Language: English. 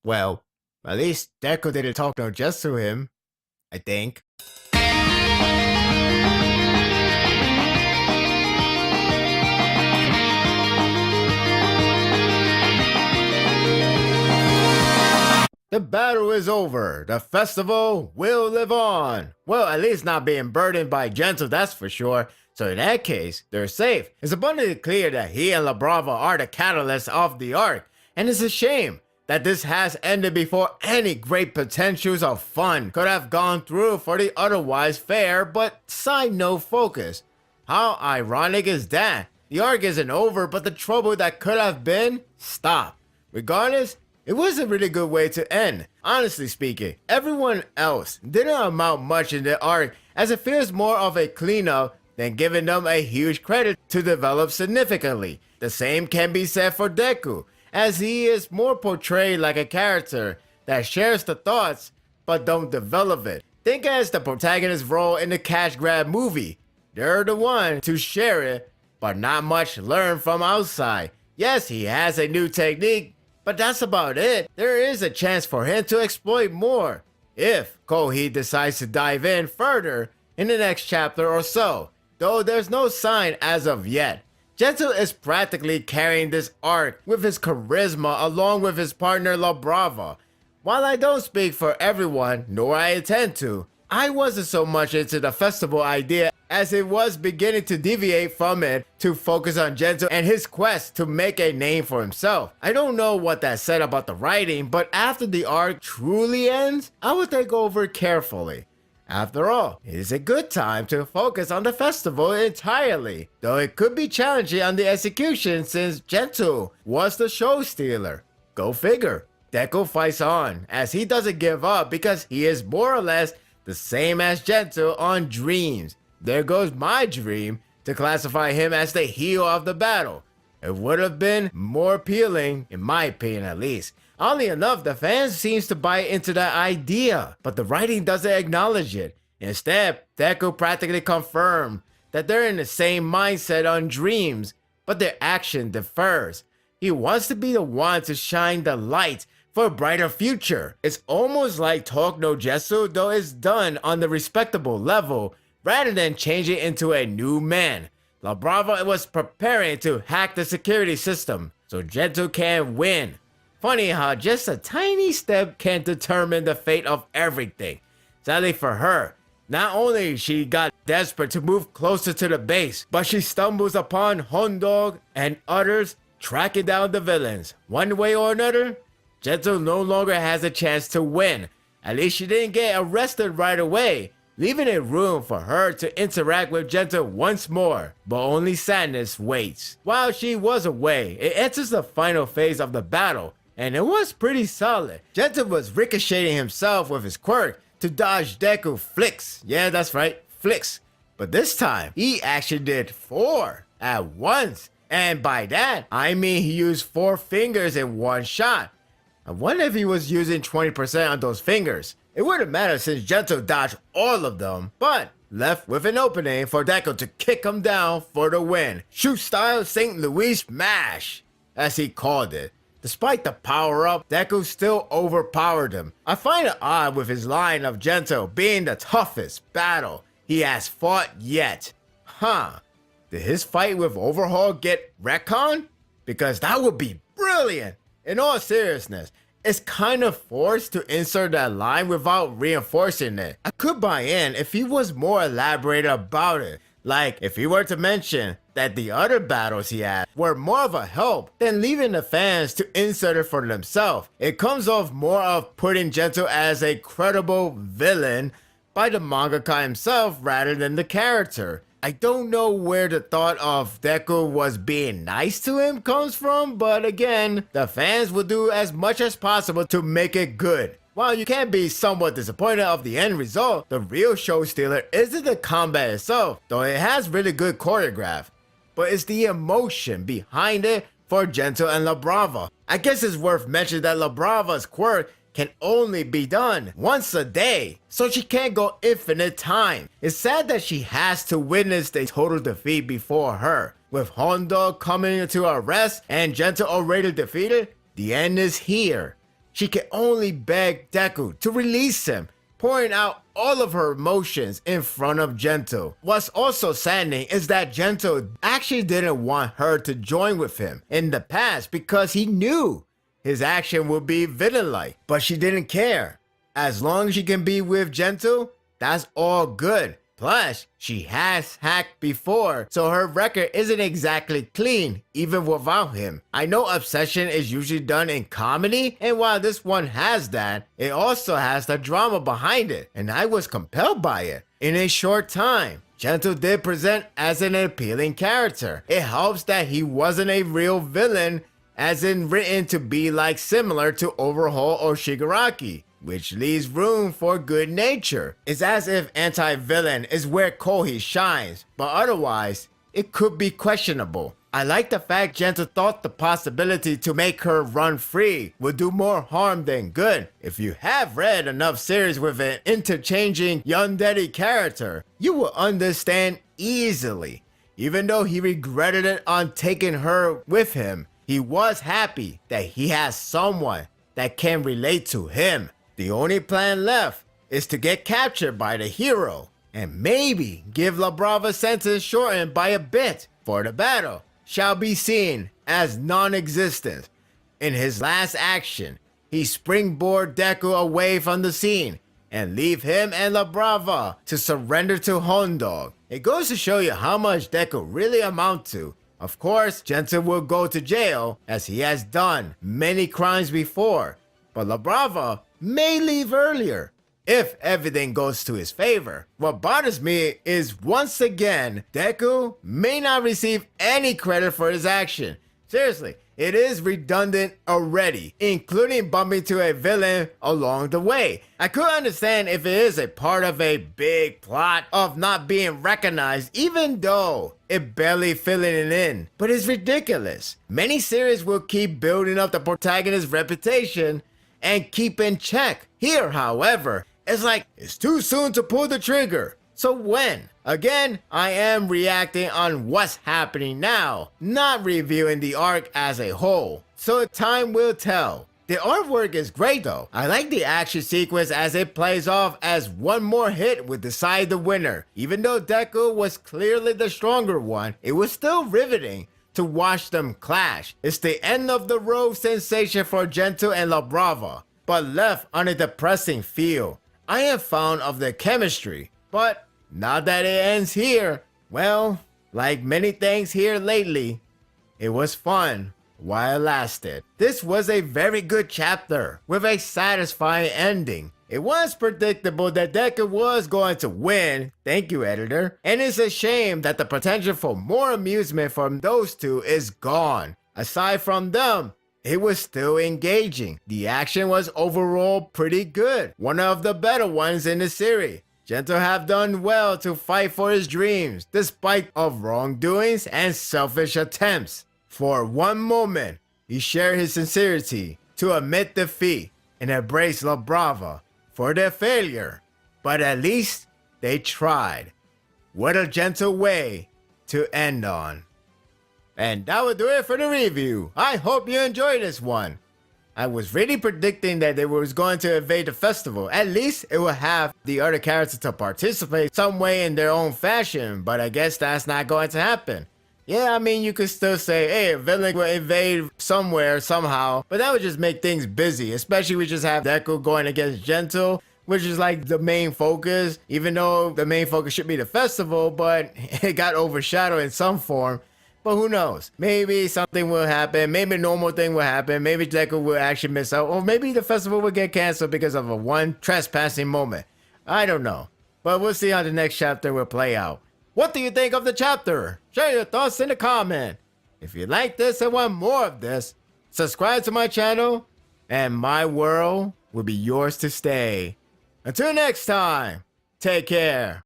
Well, at least Deku didn't talk no just to him, I think. The battle is over. The festival will live on. Well, at least not being burdened by Gento, that's for sure. So in that case, they're safe. It's abundantly clear that he and La Brava are the catalyst of the arc. And it's a shame that this has ended before any great potentials of fun could have gone through for the otherwise fair but side note focus. How ironic is that? The arc isn't over, but the trouble that could have been, stop. Regardless, it was a really good way to end. Honestly speaking, everyone else didn't amount much in the arc, as it feels more of a cleanup than giving them a huge credit to develop significantly. The same can be said for Deku, as he is more portrayed like a character that shares the thoughts but don't develop it. Think as the protagonist's role in the cash grab movie. They're the one to share it, but not much learned from outside. Yes, he has a new technique, but that's about it. There is a chance for him to exploit more if Kohi decides to dive in further in the next chapter or so, though there's no sign as of yet. Gento is practically carrying this arc with his charisma along with his partner La Brava. While I don't speak for everyone, nor I intend to, I wasn't so much into the festival idea as it was beginning to deviate from it to focus on Gento and his quest to make a name for himself. I don't know what that said about the writing, but after the arc truly ends, I will think over carefully. After all, it is a good time to focus on the festival entirely, though it could be challenging on the execution since Gento was the show stealer. Go figure. Deku fights on, as he doesn't give up because he is more or less the same as Gento on dreams. There goes my dream to classify him as the hero of the battle. It would have been more appealing, in my opinion at least. Oddly enough, the fans seems to buy into that idea, but the writing doesn't acknowledge it. Instead, Deku practically confirmed that they're in the same mindset on dreams, but their action differs. He wants to be the one to shine the light for a brighter future. It's almost like Talk no Jutsu, though it's done on the respectable level, rather than changing into a new man. La Brava was preparing to hack the security system, so Gento can win. Funny how just a tiny step can determine the fate of everything. Sadly for her, not only she got desperate to move closer to the base, but she stumbles upon Hondog and others tracking down the villains. One way or another, Gento no longer has a chance to win. At least she didn't get arrested right away, leaving a room for her to interact with Gento once more, but only sadness waits. While she was away, it enters the final phase of the battle, and it was pretty solid. Gento was ricocheting himself with his quirk to dodge Deku flicks. Yeah, that's right, flicks. But this time, he actually did 4 at once. And by that, I mean he used 4 fingers in one shot. I wonder if he was using 20% on those fingers. It wouldn't matter since Gento dodged all of them, but left with an opening for Deku to kick him down for the win. Shoot style St. Louis smash, as he called it. Despite the power-up, Deku still overpowered him. I find it odd with his line of Gento being the toughest battle he has fought yet. Did his fight with Overhaul get retconned? Because that would be brilliant. In all seriousness, it's kind of forced to insert that line without reinforcing it. I could buy in if he was more elaborated about it. Like if he were to mention that the other battles he had were more of a help than leaving the fans to insert it for themselves. It comes off more of putting Gento as a credible villain by the mangaka himself rather than the character. I don't know where the thought of Deku was being nice to him comes from, but again, the fans will do as much as possible to make it good. While you can be somewhat disappointed of the end result, the real show stealer isn't the combat itself, though it has really good choreograph, but it's the emotion behind it for Gento and La Brava. I guess it's worth mentioning that La Brava's quirk can only be done once a day, so she can't go infinite time. It's sad that she has to witness the total defeat before her. With Hondo coming to her rest and Gento already defeated, the end is here. she can only beg Deku to release him, pouring out all of her emotions in front of Gento. What's also saddening is that Gento actually didn't want her to join with him in the past because he knew his action would be villain-like, but she didn't care. As long as she can be with Gento, that's all good. Plus, she has hacked before, so her record isn't exactly clean, even without him. I know Obsession is usually done in comedy, and while this one has that, it also has the drama behind it, and I was compelled by it. In a short time, Gento did present as an appealing character. It helps that he wasn't a real villain, as in written to be like similar to Overhaul or Shigaraki, which leaves room for good nature. It's as if anti-villain is where Kohi shines, but otherwise, it could be questionable. I like the fact Gento thought the possibility to make her run free would do more harm than good. If you have read enough series with an interchanging Yandere character, you will understand easily. Even though he regretted it on taking her with him, he was happy that he has someone that can relate to him. The only plan left is to get captured by the hero and maybe give La Brava's sentence shortened by a bit, for the battle shall be seen as non-existent. In his last action, he springboard Deku away from the scene and leave him and La Brava to surrender to Hondog. It goes to show you how much Deku really amount to. Of course, Gento will go to jail as he has done many crimes before, but La Brava may leave earlier if everything goes to his favor. What bothers me is once again, Deku may not receive any credit for his action. Seriously, it is redundant already, including bumping to a villain along the way. I could understand if it is a part of a big plot of not being recognized, even though it barely filling it in, but it's ridiculous. Many series will keep building up the protagonist's reputation and keep in check. Here, however, it's like it's too soon to pull the trigger. So when? Again, I am reacting on what's happening now, not reviewing the arc as a whole. So time will tell. The artwork is great though. I like the action sequence as it plays off as one more hit would decide the winner. Even though Deku was clearly the stronger one, it was still riveting to watch them clash. It's the end of the road sensation for Gento and La Brava, but left on a depressing feel. I am fond of their chemistry, but now that it ends here, well, like many things here lately, it was fun while it lasted. This was a very good chapter with a satisfying ending. It was predictable that Deku was going to win, thank you editor, and it's a shame that the potential for more amusement from those two is gone. Aside from them, it was still engaging. The action was overall pretty good, one of the better ones in the series. Gento have done well to fight for his dreams, despite of wrongdoings and selfish attempts. For one moment, he shared his sincerity to admit defeat and embrace La Brava for their failure, but at least they tried. What a gentle way to end on. And that will do it for the review. I hope you enjoyed this one. I was really predicting that they was going to invade the festival. At least it will have the other characters to participate some way in their own fashion, but I guess that's not going to happen. Yeah, I mean, you could still say, hey, a villain will invade somewhere, somehow, but that would just make things busy, especially we just have Deku going against Gento, which is like the main focus, even though the main focus should be the festival, but it got overshadowed in some form. But who knows? Maybe something will happen. Maybe a normal thing will happen. Maybe Deku will actually miss out. Or maybe the festival will get canceled because of a one trespassing moment. I don't know. But we'll see how the next chapter will play out. What do you think of the chapter? Share your thoughts in the comment. If you like this and want more of this, subscribe to my channel and my world will be yours to stay. Until next time, take care.